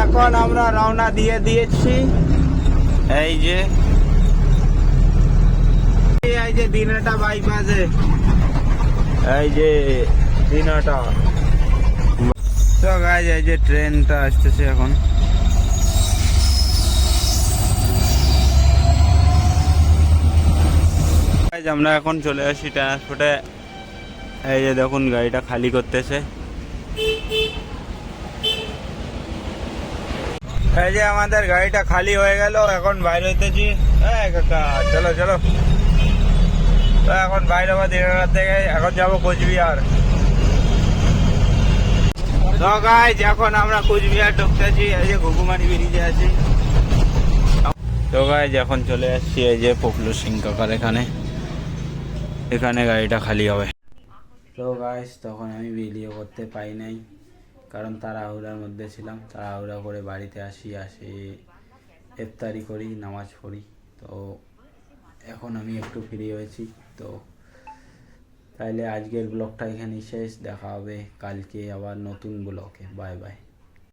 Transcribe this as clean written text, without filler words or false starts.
এখন আমরা রওনা দিয়ে দিয়েছি। এই যে দিনাটা বাইপাসে, এই যে দিনাটা। তো গাইজ এই যে ট্রেনটা আসতেছে এখন। আমরা এখন চলে আসি ট্রান্সপোর্টে। এই যে দেখুন গাড়িটা খালি করতেছে। এই যে আমাদের গাড়িটা খালি হয়ে গেল, এখন বাইরে হইতেছি। কাকা চলো চলো। তো এখন বাইরে হবো দিনাটার থেকে, এখন যাবো কোচবিহার। তো গাইজ এখন আমরা কোচবিহার ঢুকতেছি। এই যে ঘুঘুমারি ব্রিজে আছি। তো গাইজ এখন চলে আসছি এই যে পপুলার সিং কাকার এখানে। এখানে গাড়িটা খালি হবে। তো গাইজ তখন আমি ভিডিও করতে পাই নাই, কারণ তাড়াহুড়ার মধ্যে ছিলাম। তাড়াহুড়া করে বাড়িতে আসি ইফতারি করি, নামাজ পড়ি। তো এখন আমি একটু ফ্রি হয়েছি। তো তাইলে আজকের ব্লগটা এখানেই শেষ। দেখা হবে কালকে আবার নতুন ব্লগে। Bye bye.